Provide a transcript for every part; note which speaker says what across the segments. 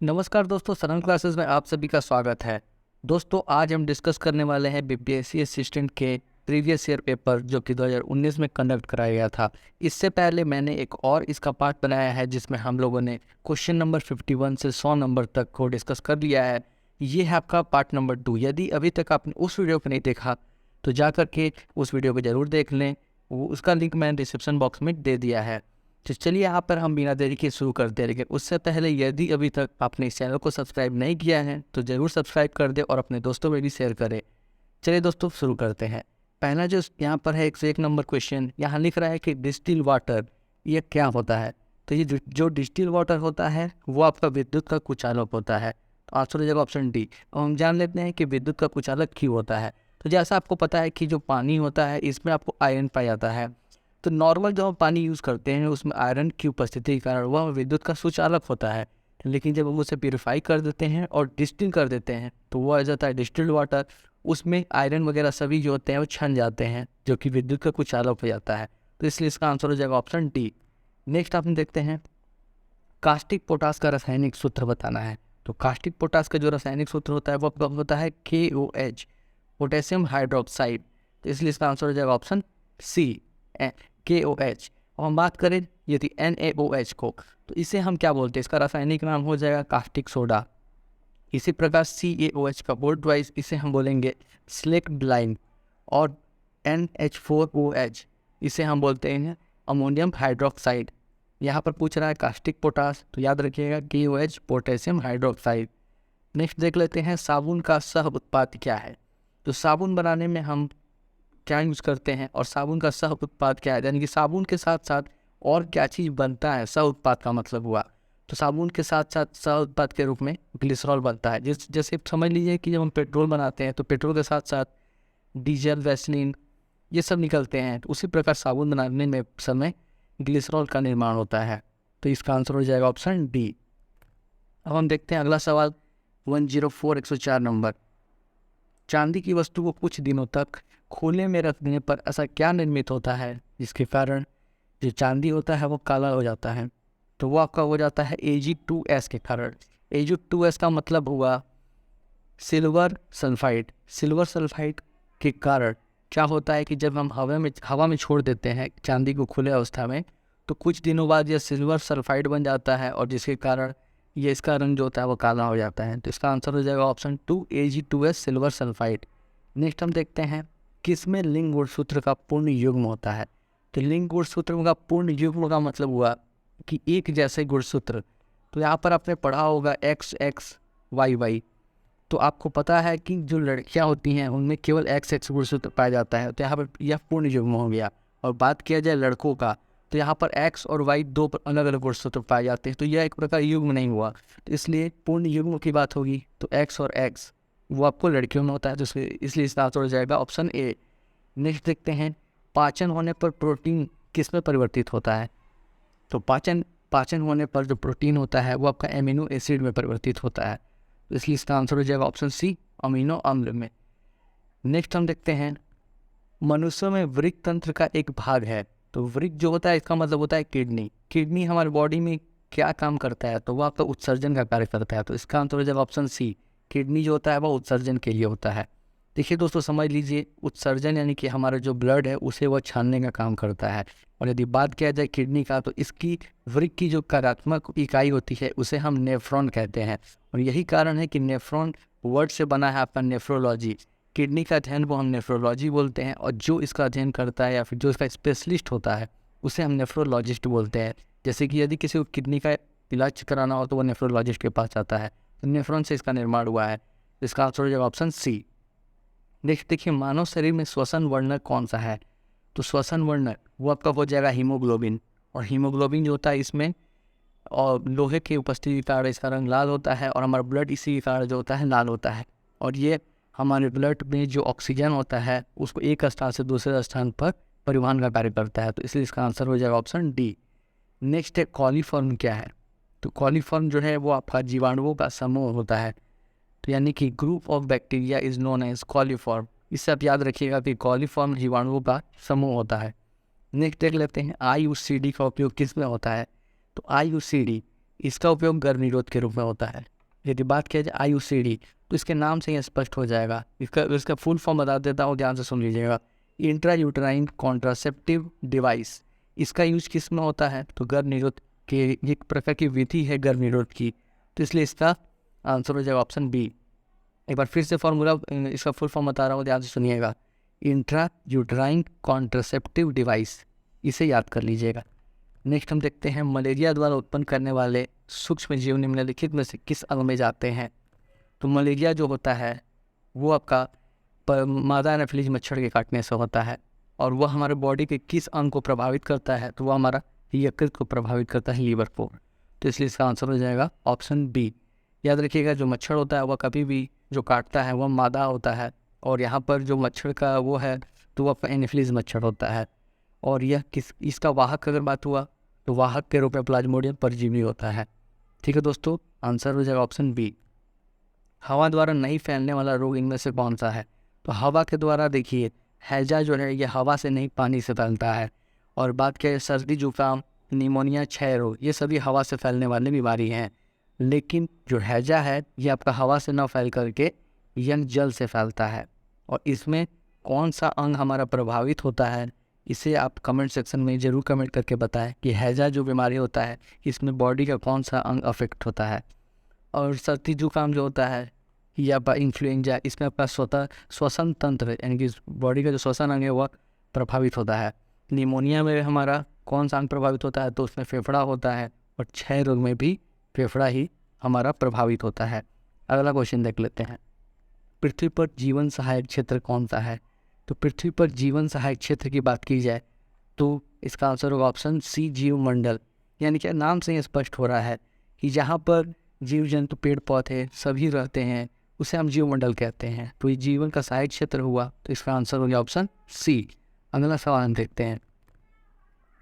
Speaker 1: नमस्कार दोस्तों, सरल क्लासेस में आप सभी का स्वागत है। दोस्तों, आज हम डिस्कस करने वाले हैं बीपीएससी असिस्टेंट के प्रीवियस ईयर पेपर जो कि 2019 में कंडक्ट कराया गया था। इससे पहले मैंने एक और इसका पार्ट बनाया है जिसमें हम लोगों ने क्वेश्चन नंबर 51 से 100 नंबर तक को डिस्कस कर लिया है। ये है आपका पार्ट नंबर 2। यदि अभी तक आपने उस वीडियो को नहीं देखा तो जा कर के उस वीडियो को ज़रूर देख लें। उसका लिंक मैंने डिस्क्रिप्शन बॉक्स में दे दिया है। तो चलिए यहाँ पर हम बिना देरी के शुरू करते हैं, लेकिन उससे पहले यदि अभी तक आपने इस चैनल को सब्सक्राइब नहीं किया है तो ज़रूर सब्सक्राइब कर दे और अपने दोस्तों में भी शेयर करें। चलिए दोस्तों, शुरू करते हैं। पहला जो यहाँ पर है 101 नंबर क्वेश्चन, यहाँ लिख रहा है कि डिस्टिल वाटर ये क्या होता है। तो ये जो डिस्टिल वाटर होता है वो आपका विद्युत का कुचालक होता है। तो आंसर हो जाएगा ऑप्शन डी। और हम जान लेते हैं कि विद्युत का कुचालक क्यों होता है। तो जैसा आपको पता है कि जो पानी होता है इसमें आपको आयरन पाया जाता है। तो नॉर्मल जो हम पानी यूज़ करते हैं उसमें आयरन की उपस्थिति के कारण वह विद्युत का सुचालक होता है, लेकिन जब हम उसे प्यूरिफाई कर देते हैं और डिस्टिल कर देते हैं तो वो आ जाता है डिस्टिल्ड वाटर। उसमें आयरन वगैरह सभी जो होते हैं वो छन जाते हैं, जो कि विद्युत का कुचालक हो जाता है। तो इसलिए इसका आंसर हो जाएगा ऑप्शन डी। नेक्स्ट आप देखते हैं, कास्टिक पोटास का रासायनिक सूत्र बताना है। तो कास्टिक पोटास का जो रासायनिक सूत्र होता है वो आपका होता है KOH, पोटेशियम हाइड्रोक्साइड। तो इसलिए इसका आंसर हो जाएगा ऑप्शन सी, KOH। और हम बात करें यदि NaOH को, तो इसे हम क्या बोलते हैं, इसका रासायनिक नाम हो जाएगा कास्टिक सोडा। इसी प्रकार CaOH का बोल्ट वाइज इसे हम बोलेंगे स्लेक्ट ब्लाइंड। और NH4OH इसे हम बोलते हैं अमोनियम हाइड्रोक्साइड। यहाँ पर पूछ रहा है कास्टिक पोटास, तो याद रखिएगा KOH पोटेशियम हाइड्रोक्साइड। नेक्स्ट देख लेते हैं, साबुन का सह उत्पाद क्या है। तो साबुन बनाने में हम क्या यूज़ करते हैं और साबुन का सह उत्पाद क्या है, यानी कि साबुन के साथ साथ और क्या चीज़ बनता है। सह उत्पाद का मतलब हुआ, तो साबुन के साथ साथ सह उत्पाद के रूप में ग्लिसरॉल बनता है। जैसे समझ लीजिए कि जब हम पेट्रोल बनाते हैं तो पेट्रोल के साथ साथ डीजल, वैसलीन ये सब निकलते हैं। तो उसी प्रकार साबुन बनाने में समय ग्लिसरॉल का निर्माण होता है। तो इसका आंसर हो जाएगा ऑप्शन डी। अब हम देखते हैं अगला सवाल 104 नंबर। चांदी की वस्तु को कुछ दिनों तक खुले में रखने पर ऐसा क्या निर्मित होता है जिसके कारण जो चांदी होता है वो काला हो जाता है। तो वो आपका हो जाता है Ag2S के कारण। Ag2S का मतलब हुआ सिल्वर सल्फाइड। सिल्वर सल्फाइड के कारण क्या होता है कि जब हम हवा में छोड़ देते हैं चांदी को खुले अवस्था में, तो कुछ दिनों बाद यह सिल्वर सल्फाइड बन जाता है और जिसके कारण ये इसका रंग जो होता है वो काला हो जाता है। तो इसका आंसर हो जाएगा option 2, Ag2S silver sulphide. Next हम देखते हैं, किसमें लिंग गुणसूत्र का पूर्ण युग्म होता है। तो लिंग गुणसूत्र का पूर्ण युग्म का मतलब हुआ कि एक जैसे गुणसूत्र। तो यहाँ पर आपने पढ़ा होगा XX YY। तो आपको पता है कि जो लड़कियाँ होती हैं उनमें केवल XX गुणसूत्र पाया जाता है, तो यहाँ पर यह पूर्ण युग्म हो गया। और बात किया जाए लड़कों का, तो यहाँ पर X और Y दो अलग अलग गुणसूत्र पाए जाते हैं, तो यह एक प्रकार युग्म नहीं हुआ। तो इसलिए पूर्ण युग्म की बात होगी तो X और X वो आपको लड़कियों में होता है, तो इसलिए इसका आंसर हो जाएगा ऑप्शन ए। नेक्स्ट देखते हैं, पाचन होने पर प्रोटीन किस में परिवर्तित होता है। तो पाचन होने पर जो प्रोटीन होता है वो आपका एमिनो एसिड में परिवर्तित होता है, तो इसलिए इसका आंसर हो जाएगा ऑप्शन सी, अमीनो अम्ल में। नेक्स्ट हम देखते हैं, मनुष्यों में वृक्क तंत्र का एक भाग है। तो वृक्क जो होता है इसका मतलब होता है किडनी। किडनी हमारे बॉडी में क्या काम करता है, तो वो आपका उत्सर्जन का कार्य करता है। तो इसका आंसर हो जाएगा ऑप्शन सी, किडनी जो होता है वो उत्सर्जन के लिए होता है। देखिए दोस्तों, समझ लीजिए उत्सर्जन यानी कि हमारा जो ब्लड है उसे वह छानने का काम करता है। और यदि बात किया जाए किडनी का, तो इसकी वृक्क की जो कार्यात्मक इकाई होती है उसे हम नेफ्रॉन कहते हैं। और यही कारण है कि नेफ्रॉन वर्ड से बना है आपका नेफ्रोलॉजी। किडनी का अध्ययन वो हम नेफ्रोलॉजी बोलते हैं, और जो इसका अध्ययन करता है या फिर जो इसका स्पेशलिस्ट होता है उसे हम नेफ्रोलॉजिस्ट बोलते हैं। जैसे कि यदि किसी को किडनी का इलाज कराना हो तो वो नेफ्रोलॉजिस्ट के पास जाता है। तो नेफ्रॉन से इसका निर्माण हुआ है, इसका आंसर हो जाएगा ऑप्शन सी। नेक्स्ट देखिए, मानव शरीर में श्वसन वर्णक कौन सा है। तो श्वसन वर्णक वो आपका हो जाएगा हीमोग्लोबिन। और हीमोग्लोबिन जो होता है इसमें और लोहे की उपस्थिति के कारण इसका रंग लाल होता है, और हमारा ब्लड इसी के कारण जो होता है लाल होता है। और ये हमारे ब्लड में जो ऑक्सीजन होता है उसको एक स्थान से दूसरे स्थान पर परिवहन का कार्य करता है, तो इसलिए इसका आंसर हो जाएगा ऑप्शन डी। नेक्स्ट है, कॉलीफॉर्म क्या है। तो कॉलीफॉर्म जो है वो आपका जीवाणुओं का समूह होता है। तो यानी कि group of bacteria is known as coliform. इससे आप याद रखिएगा कि कॉलीफॉर्म जीवाणुओं का समूह होता है। नेक्स्ट देख लेते हैं, IUCD का उपयोग किस में होता है। तो IUCD इसका उपयोग गर्भ निरोध के रूप में होता है। यदि बात किया जाए IUCD तो इसके नाम से ही स्पष्ट हो जाएगा। इसका फुल फॉर्म बता देता हूँ, ध्यान से सुन लीजिएगा। Intra uterine contraceptive device. इसका यूज किस में होता है? तो गर्भ निरोध के एक प्रकार की विधि है गर्भ निरोध की, तो इसलिए इसका आंसर हो जाएगा ऑप्शन बी। एक बार फिर से फॉर्मूला, इसका फुल फॉर्म बता रहा हूँ, ध्यान से सुनिएगा। इंट्रा यूटराइन कॉन्ट्रासेप्टिव डिवाइस, इसे याद कर लीजिएगा। नेक्स्ट हम देखते हैं मलेरिया द्वारा उत्पन्न करने वाले सूक्ष्म जीव निम्नलिखित में से किस अंग में जाते हैं? तो मलेरिया जो होता है वो आपका मादा एनाफिलीज मच्छर के काटने से होता है, और वह हमारे बॉडी के किस अंग को प्रभावित करता है? तो वह हमारा यकृत को प्रभावित करता है, लीवर को। तो इसलिए इसका आंसर हो जाएगा ऑप्शन बी। याद रखिएगा, जो मच्छर होता है वह कभी भी जो काटता है वह मादा होता है, और यहाँ पर जो मच्छर का वो है तो वह एनाफिलीज मच्छर होता है। और यह इसका वाहक अगर बात हुआ तो वाहक के रूप में प्लाज्मोडियम परजीवी होता है। ठीक है दोस्तों, आंसर हो जाएगा ऑप्शन बी। हवा द्वारा नहीं फैलने वाला रोग इनमें से कौन सा है? तो हवा के द्वारा देखिए, हैजा जो है यह हवा से नहीं पानी से फैलता है। और बात करें सर्दी जुकाम, निमोनिया, क्षय रोग, ये सभी हवा से फैलने वाली बीमारी हैं। लेकिन जो हैजा है ये आपका हवा से न फैल करके यह जल से फैलता है। और इसमें कौन सा अंग हमारा प्रभावित होता है, इसे आप कमेंट सेक्शन में ज़रूर कमेंट करके बताएं कि हैजा जो बीमारी होता है इसमें बॉडी का कौन सा अंग अफेक्ट होता है। और सर्दी जुकाम जो होता है या इन्फ्लुएंजा, इसमें आपका श्वसन तंत्र यानी कि बॉडी का जो श्वसन अंग है वह प्रभावित होता है। निमोनिया में हमारा कौन सा अंग प्रभावित होता है? तो उसमें फेफड़ा होता है, और क्षय रोग में भी फेफड़ा ही हमारा प्रभावित होता है। अगला क्वेश्चन देख लेते हैं, पृथ्वी पर जीवन सहायक क्षेत्र कौन सा है? तो पृथ्वी पर जीवन सहायक क्षेत्र की बात की जाए तो इसका आंसर होगा ऑप्शन सी, जीवमंडल। यानी कि नाम से ही स्पष्ट हो रहा है कि जहाँ पर जीव जंतु पेड़ पौधे सभी रहते हैं उसे हम जीवमंडल कहते हैं। तो ये जीवन का सहायक क्षेत्र हुआ, तो इसका आंसर हो गया ऑप्शन सी। अगला सवाल हम देखते हैं,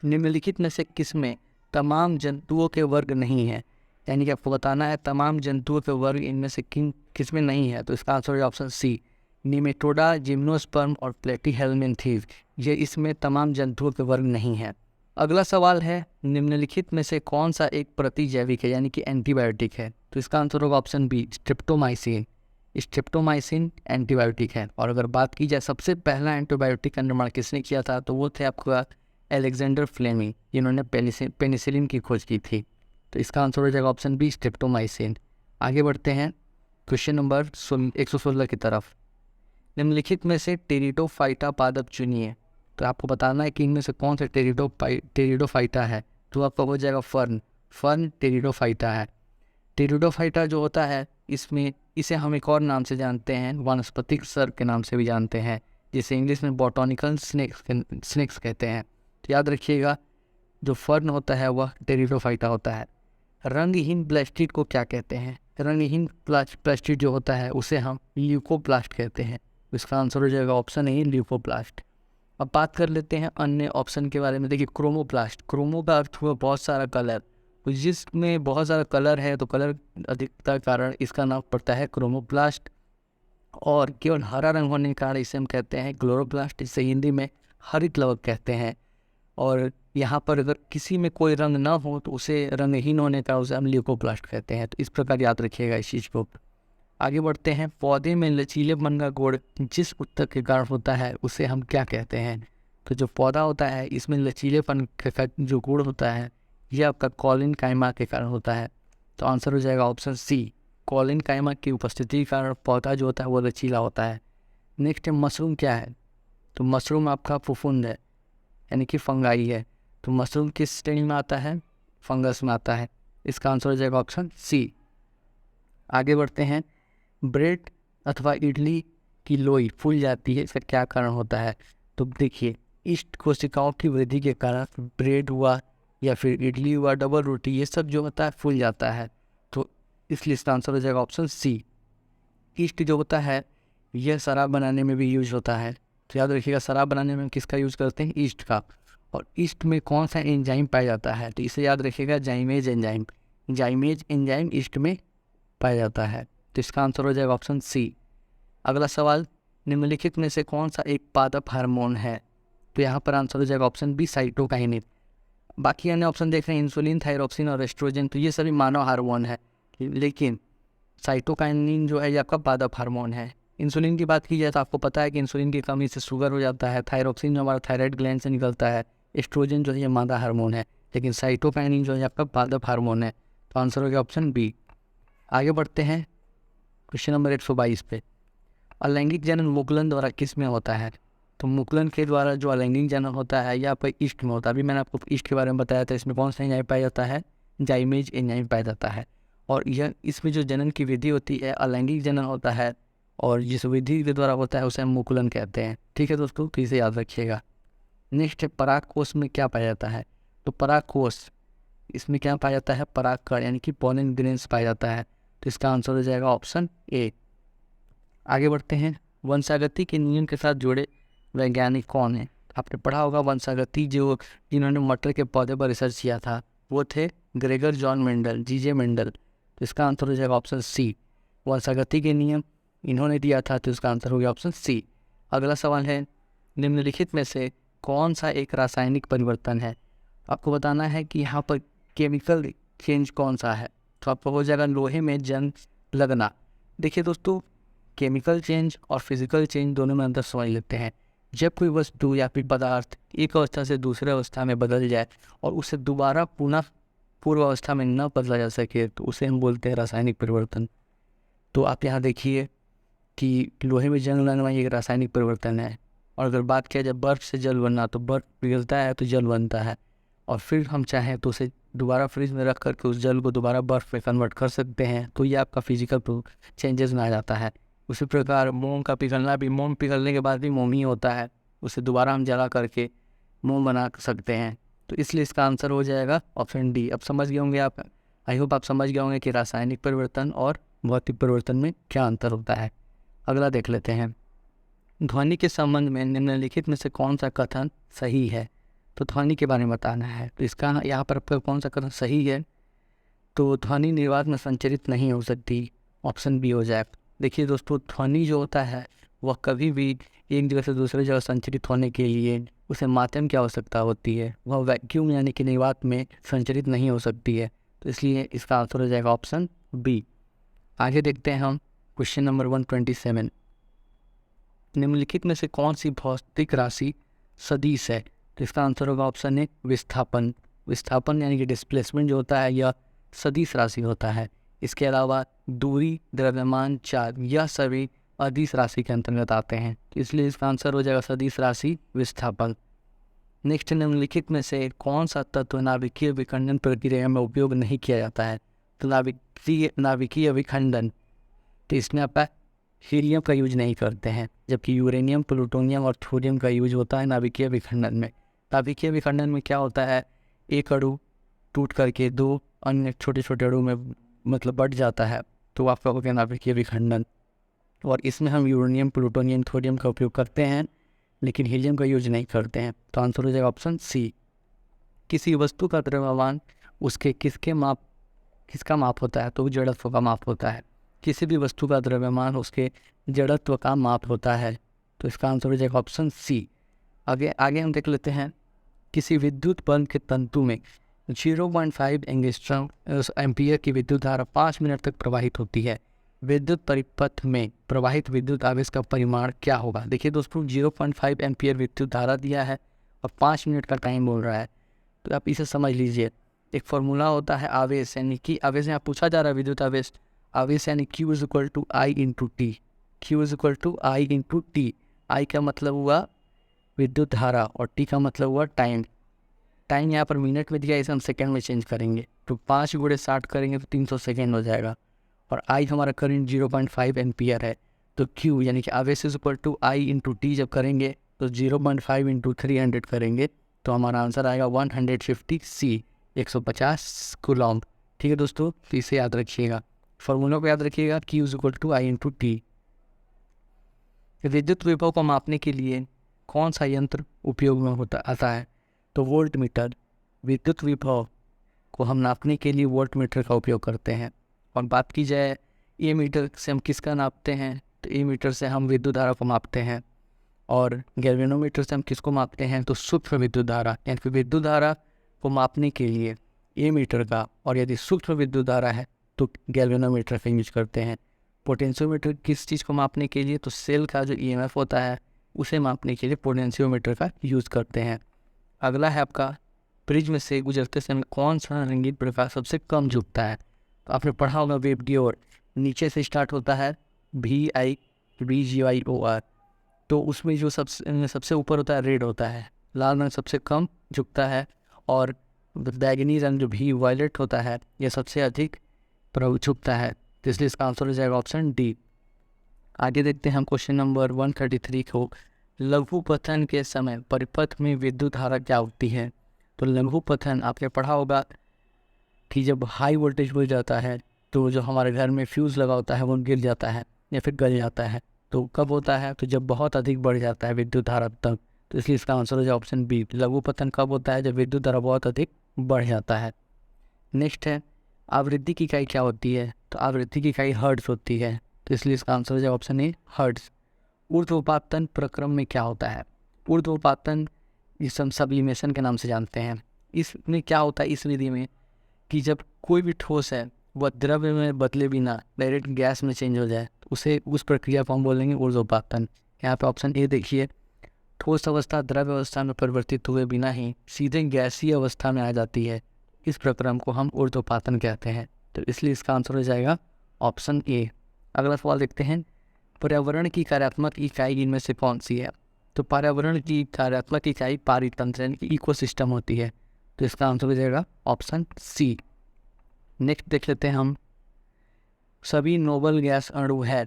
Speaker 1: निम्नलिखित में से किसमें तमाम जंतुओं के वर्ग नहीं है? यानी कि आपको बताना है तमाम जंतुओं के वर्ग इनमें से किसमें नहीं है। तो इसका आंसर है ऑप्शन सी, निमेटोडा, जिम्नोस्पर्म और प्लेटीहेल्मिन्थीव, ये इसमें तमाम जंतुओं के वर्ग नहीं है। अगला सवाल है, निम्नलिखित में से कौन सा एक प्रतिजैविक है यानी कि एंटीबायोटिक है? तो इसका आंसर होगा option B, streptomycin. Streptomycin antibiotic है। और अगर बात की जाए सबसे पहला एंटीबायोटिक का निर्माण किसने किया था, तो वो थे आपका अलेक्जेंडर फ्लेमिंग, जिन्होंने पेनिसिलिन की खोज की थी। तो इसका आंसर हो जाएगा ऑप्शन बी, स्ट्रिप्टोमाइसिन। आगे बढ़ते हैं क्वेश्चन नंबर 116 की तरफ। निम्नलिखित में से टेरिडोफाइटा पादप चुनिए। तो आपको बताना है कि इनमें से कौन सा टेरिडोफाइटा है। तो आपका हो जाएगा फर्न टेरिडोफाइटा है। टेरिडोफाइटा जो होता है इसे हम एक और नाम से जानते हैं, वनस्पतिक सर्प के नाम से भी जानते हैं, जिसे इंग्लिश में बॉटनिकल स्नेक्स कहते हैं। तो याद रखिएगा, जो फर्न होता है वह टेरिडोफाइटा होता है। रंगहीन प्लास्टिड को क्या कहते हैं? रंगहीन प्लास्टिड जो होता है उसे हम ल्यूकोप्लास्ट कहते हैं। इसका आंसर हो जाएगा ऑप्शन ए, ल्यूकोप्लास्ट। अब बात कर लेते हैं अन्य ऑप्शन के बारे में। देखिए, क्रोमोप्लास्ट, क्रोमो का अर्थ हुआ बहुत सारा कलर, तो जिसमें बहुत सारा कलर है तो कलर अधिकता के कारण इसका नाम पड़ता है क्रोमोप्लास्ट। और केवल हरा रंग होने के कारण इसे हम कहते हैं क्लोरोप्लास्ट, इसे हिंदी में हरित लवक कहते हैं। और यहाँ पर अगर किसी में कोई रंग ना हो तो उसे रंगहीन होने का उसे हम ल्यूकोप्लास्ट कहते हैं। तो इस प्रकार याद रखिएगा इस चीज़ को। आगे बढ़ते हैं, पौधे में लचीलेपन का गुण जिस ऊतक के कारण होता है उसे हम क्या कहते हैं? तो जो पौधा होता है इसमें लचीलेपन का जो गुण होता है यह आपका कॉलिन काइमा के कारण होता है। तो आंसर हो जाएगा ऑप्शन सी, कॉलिन काइमा की उपस्थिति के कारण पौधा जो होता है वो लचीला होता है। नेक्स्ट है, मशरूम क्या है? तो मशरूम आपका फफूंद है यानी कि फंगाई है। तो मशरूम किस श्रेणी में आता है? फंगस में आता है। इसका आंसर हो जाएगा ऑप्शन सी। आगे बढ़ते हैं, ब्रेड अथवा इडली की लोई फूल जाती है, इसका क्या कारण होता है? तो देखिए, ईस्ट कोशिकाओं की वृद्धि के कारण ब्रेड हुआ या फिर इडली हुआ, डबल रोटी, ये सब जो होता है फूल जाता है। तो इसलिए इसका आंसर हो जाएगा ऑप्शन सी। ईस्ट जो होता है यह शराब बनाने में भी यूज होता है। तो याद रखिएगा, शराब बनाने में किसका यूज़ करते हैं? ईस्ट का। और ईस्ट में कौन सा एंजाइम पाया जाता है? तो इसे याद रखिएगा, जाइमेज एंजाइम। जाइमेज एंजाइम ईस्ट में पाया जाता है। तो इसका आंसर हो जाएगा ऑप्शन सी। अगला सवाल, निम्नलिखित में से कौन सा एक पादप हार्मोन है? तो यहाँ पर आंसर हो जाएगा ऑप्शन बी, साइटोकाइनिन। बाकी अन्य ऑप्शन देख रहे हैं, इंसुलिन, थायरोक्सिन और एस्ट्रोजन, तो ये सभी मानव हार्मोन है। लेकिन साइटोकाइनिन जो है ये आपका पादप हार्मोन है। इंसुलिन की बात की जाए तो आपको पता है कि इंसुलिन की कमी से शुगर हो जाता है। थायरोक्सिन जो हमारा थायराइड ग्लैंड से निकलता है। एस्ट्रोजन जो है ये मादा हार्मोन है, लेकिन साइटोकाइनिन जो है आपका पादप हार्मोन है। तो आंसर हो गया ऑप्शन बी। आगे बढ़ते हैं क्वेश्चन नंबर 122 पे। अलैंगिक जनन मुकुलन द्वारा किस में होता है? तो मुकुलन के द्वारा जो अलैंगिक जनन होता है यह आपका ईस्ट में होता है। अभी मैंने आपको ईस्ट के बारे में बताया था। इसमें कौन सा एंजाइम पाया जाता है? जाइमेज एंजाइम पाया जाता है। और यह इसमें जो जनन की विधि होती है अलैंगिक जनन होता है, और जिस विधि के द्वारा होता है उसे हम मुकुलन कहते हैं। ठीक है दोस्तों, तो इसे याद रखिएगा। नेक्स्ट है पराग कोश में क्या पाया जाता है? तो पराग कोश इसमें क्या पाया जाता है? परागकण यानी कि पोलन ग्रेन्स पाया जाता है। तो इसका आंसर हो जाएगा ऑप्शन ए। आगे बढ़ते हैं। वंशागति के नियम के साथ जुड़े वैज्ञानिक कौन है? आपने पढ़ा होगा वंशागति, जो जिन्होंने मटर के पौधे पर रिसर्च किया था वो थे ग्रेगर जॉन मेंडल, जीजे मेंडल। तो इसका आंसर हो जाएगा ऑप्शन सी। वंशागति के नियम इन्होंने दिया था, तो इसका आंसर हो गया ऑप्शन सी। अगला सवाल है निम्नलिखित में से कौन सा एक रासायनिक परिवर्तन है? आपको बताना है कि यहाँ पर केमिकल चेंज कौन सा है। तो आपको हो जाएगा लोहे में जंग लगना। देखिए दोस्तों, केमिकल चेंज और फिजिकल चेंज दोनों में अंतर समझ लेते हैं। जब कोई वस्तु या फिर पदार्थ एक अवस्था से दूसरे अवस्था में बदल जाए और उसे दोबारा पुनः पूर्व अवस्था में न बदला जा सके तो उसे हम बोलते हैं रासायनिक परिवर्तन। तो आप यहाँ देखिए कि लोहे में जंग लगना एक रासायनिक परिवर्तन है। और अगर बात किया जाए बर्फ़ से जल बनना, तो बर्फ़ पिघलता है तो जल बनता है, और फिर हम चाहें तो उसे दोबारा फ्रिज में रख करके उस जल को दोबारा बर्फ़ में कन्वर्ट कर सकते हैं। तो ये आपका फिजिकल चेंजेस में आ जाता है। उसी प्रकार मोम का पिघलना भी, मोम पिघलने के बाद भी मोम ही होता है, उसे दोबारा हम जला करके मोम बना सकते हैं। तो इसलिए इसका आंसर हो जाएगा ऑप्शन डी। अब समझ गए होंगे आप, आई होप आप समझ गए होंगे कि रासायनिक परिवर्तन और भौतिक परिवर्तन में क्या अंतर होता है। अगला देख लेते हैं। ध्वनि के संबंध में निम्नलिखित में से कौन सा कथन सही है? तो ध्वनि के बारे में बताना है। तो इसका यहाँ पर आपका कौन सा कथन सही है? तो ध्वनि निर्वात में संचरित नहीं हो सकती, ऑप्शन बी हो जाए। देखिए दोस्तों, ध्वनि जो होता है वह कभी भी एक जगह से दूसरे जगह संचरित होने के लिए उसे माध्यम की आवश्यकता होती है। वह वैक्यूम यानी कि निर्वात में संचरित नहीं हो सकती है। तो इसलिए इसका आंसर हो जाएगा ऑप्शन बी। आगे देखते हैं हम क्वेश्चन नंबर 127। निम्नलिखित में से कौन सी भौतिक राशि सदिश है? तो इसका आंसर होगा ऑप्शन ए विस्थापन। विस्थापन यानी कि डिस्प्लेसमेंट जो होता है यह सदिश राशि होता है। इसके अलावा दूरी, द्रव्यमान, चार्ज, यह सभी अदिश राशि के अंतर्गत आते हैं। तो इसलिए इसका आंसर हो जाएगा सदिश राशि विस्थापन। नेक्स्ट, निम्नलिखित में से कौन सा तत्व नाभिकीय विखंडन प्रक्रिया में उपयोग नहीं किया जाता है? तो नाभिकीय विखंडन, तो इसमें आपका हीलियम का यूज नहीं करते हैं, जबकि यूरेनियम, प्लूटोनियम और थोरियम का यूज होता है नाभिकीय विखंडन में। नाभिकीय विखंडन में क्या होता है? एक अणु टूट करके दो अन्य छोटे छोटे अणु में मतलब बढ़ जाता है, तो आपका हो गया नाभिकीय विखंडन। और इसमें हम यूरेनियम, प्लूटोनियम, थोरियम का उपयोग करते हैं, लेकिन हीलियम का यूज नहीं करते हैं। तो आंसर हो जाएगा ऑप्शन सी। किसी वस्तु का द्रव्यमान उसके किसका माप होता है? तो जड़त्व का माप होता है। किसी भी वस्तु का द्रव्यमान उसके जड़त्व का माप होता है। तो इसका आंसर हो जाएगा ऑप्शन सी। आगे हम देख लेते हैं। किसी विद्युत बल्ब के तंतु में 0.5 एंगस्ट्रॉम एम्पियर की विद्युत धारा 5 मिनट तक प्रवाहित होती है। विद्युत परिपथ में प्रवाहित विद्युत आवेश का परिमाण क्या होगा? देखिए दोस्तों, 0.5 एम्पियर विद्युत धारा दिया है और 5 मिनट का टाइम बोल रहा है, तो आप इसे समझ लीजिए। एक फॉर्मूला होता है आवेश, यानी कि आवेश यहाँ पूछा जा रहा है विद्युत आवेश। आवेश यानी Q is equal to I into T. Q is equal to I into T. I का मतलब हुआ विद्युत धारा और टी का मतलब हुआ टाइम। टाइम यहाँ पर मिनट में दिया है, इसे हम सेकंड में चेंज करेंगे। तो 5 गुणे 60 करेंगे तो 300 सेकेंड हो जाएगा। और आई हमारा करंट 0.5 एम्पियर है। तो Q यानी कि आवेश is equal to I into T जब करेंगे तो 0.5 इंटू 300 करेंगे तो हमारा आंसर आएगा 150 C, 150 कूलॉम। ठीक है दोस्तों, तो इसे याद रखिएगा, फॉर्मूला को याद रखिएगा, Q is equal to I into T. विद्युत विभव को मापने के लिए कौन सा यंत्र उपयोग में आता है? तो वोल्ट मीटर। विद्युत विभव को हम नापने के लिए वोल्ट मीटर का उपयोग करते हैं। और बात की जाए ए मीटर से हम किसका नापते हैं? तो ए मीटर से हम विद्युत धारा को मापते हैं। और गैल्वेनोमीटर से हम किसको मापते हैं? तो सूक्ष्म विद्युत धारा। यानी कि विद्युत धारा को मापने के लिए ए मीटर का, और यदि सूक्ष्म विद्युत धारा है तो गैल्वेनोमीटर का यूज करते हैं। पोटेंशियोमीटर किस चीज़ को मापने के लिए, तो सेल का जो ईएमएफ होता है उसे मापने के लिए पोटेंशियोमीटर का यूज़ करते हैं। अगला है आपका प्रिज्म से गुजरते समय कौन सा रंगीन प्रकाश सबसे कम झुकता है। तो आपने पढ़ा होगा वेव डियोड नीचे से स्टार्ट होता है VIBGYOR, तो उसमें जो सबसे ऊपर होता है रेड होता है, लाल रंग सबसे कम झुकता है, और बैगनी रंग जो भी वायलेट होता है यह सबसे अधिक झुकता है। तो इसलिए इसका आंसर हो जाएगा ऑप्शन डी। आगे देखते हैं हम क्वेश्चन नंबर 133 को। लघु पतन के समय परिपथ में विद्युत धारा क्या होती है। तो लघु पतन आपने पढ़ा होगा कि जब हाई वोल्टेज हो जाता है तो जो हमारे घर में फ्यूज़ लगा होता है वो गिर जाता है या फिर गल जाता है। तो कब होता है, तो जब बहुत अधिक बढ़ जाता है विद्युत धारा तक। तो इसलिए इसका आंसर हो जाए ऑप्शन बी। लघु पतन कब होता है, जब विद्युत धारा बहुत अधिक बढ़ जाता है। नेक्स्ट है आवृत्ति की इकाई क्या होती है। तो आवृत्ति की इकाई हर्ट्ज होती है। तो इसलिए इसका आंसर हो जाए ऑप्शन ए हर्ट्ज। ऊर्ध्वपातन प्रक्रम में क्या होता है। ऊर्ध्वपातन इस हम सब्लिमेशन के नाम से जानते हैं। इसमें क्या होता है इस विधि में कि जब कोई भी ठोस है वह द्रव्य में बदले बिना डायरेक्ट गैस में चेंज हो जाए, तो उसे उस प्रक्रिया को हम बोलेंगे ऊर्ध्वपातन। यहाँ पे ऑप्शन ए देखिए, ठोस अवस्था द्रव्य अवस्था में परिवर्तित हुए बिना ही सीधे गैसीय अवस्था में आ जाती है, इस प्रक्रम को हम ऊर्ध्वपातन कहते हैं। तो इसलिए इसका आंसर हो जाएगा ऑप्शन ए। अगला सवाल देखते हैं, पर्यावरण की कार्यात्मक इकाई इनमें से कौन सी है। तो पर्यावरण की कार्यात्मक इकाई पारितंत्र यानी कि इकोसिस्टम होती है। तो इसका आंसर हो जाएगा ऑप्शन सी। नेक्स्ट देख लेते हैं हम, सभी नोबल गैस अणु है।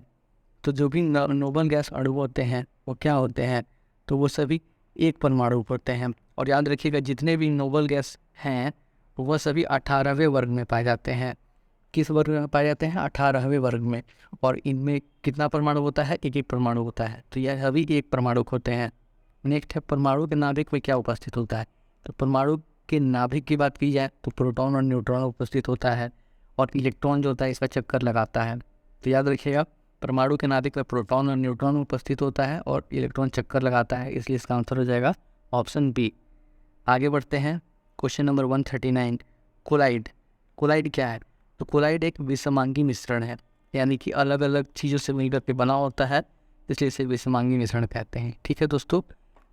Speaker 1: तो जो भी नोबल गैस अणु होते हैं वो क्या होते हैं, तो वो सभी एक परमाणु होते हैं। और याद रखिएगा जितने भी नोबल गैस हैं वह सभी 18वें वर्ग में पाए जाते हैं। किस वर्ग में पाए जाते हैं, 18वें वर्ग में। और इनमें कितना परमाणु होता है, एक एक परमाणु होता है। तो यह सभी एक परमाणु होते हैं। नेक्स्ट है परमाणु के नाभिक में क्या उपस्थित होता है। तो परमाणु के नाभिक की बात की जाए तो प्रोटॉन और न्यूट्रॉन उपस्थित होता है, और इलेक्ट्रॉन जो होता है इसका चक्कर लगाता है। तो याद रखिएगा परमाणु के नाभिक में प्रोटॉन और न्यूट्रॉन उपस्थित होता है और इलेक्ट्रॉन चक्कर लगाता है, इसलिए इसका आंसर हो जाएगा ऑप्शन बी। आगे बढ़ते हैं क्वेश्चन नंबर 139, कोलाइड। कोलाइड क्या है। तो कोलाइड एक विषमांगी मिश्रण है, यानी कि अलग अलग चीज़ों से मिलकर के बना होता है, इसलिए इसे विषमांगी मिश्रण कहते हैं। ठीक है दोस्तों,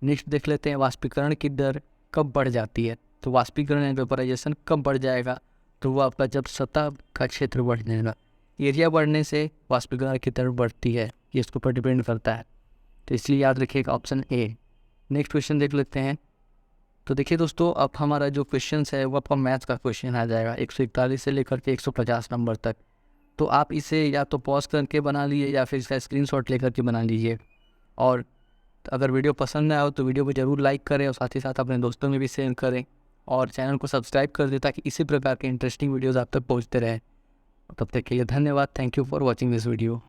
Speaker 1: नेक्स्ट देख लेते हैं वाष्पीकरण की दर कब बढ़ जाती है। तो वाष्पीकरण एंड वेपोराइजेशन कब बढ़ जाएगा, तो वो आपका जब सतह का क्षेत्र बढ़ जाएगा। एरिया बढ़ने से वाष्पीकरण की दर बढ़ती है, ये इसके ऊपर डिपेंड करता है। तो इसलिए याद रखिएगा ऑप्शन ए। नेक्स्ट क्वेश्चन देख लेते हैं। तो देखिए दोस्तों, अब हमारा जो क्वेश्चन है वो आपका मैथ्स का क्वेश्चन आ जाएगा 141 से लेकर के 150 नंबर तक। तो आप इसे या तो पॉज करके बना लीजिए या फिर इसका स्क्रीनशॉट लेकर के बना लीजिए। और अगर वीडियो पसंद आया हो तो वीडियो को ज़रूर लाइक करें और साथ ही साथ अपने दोस्तों में भी शेयर करें, और चैनल को सब्सक्राइब कर दें ताकि इसी प्रकार के इंटरेस्टिंग वीडियोज़ आप तक पहुँचते रहें। तब तक के लिए धन्यवाद। Thank you for watching this video.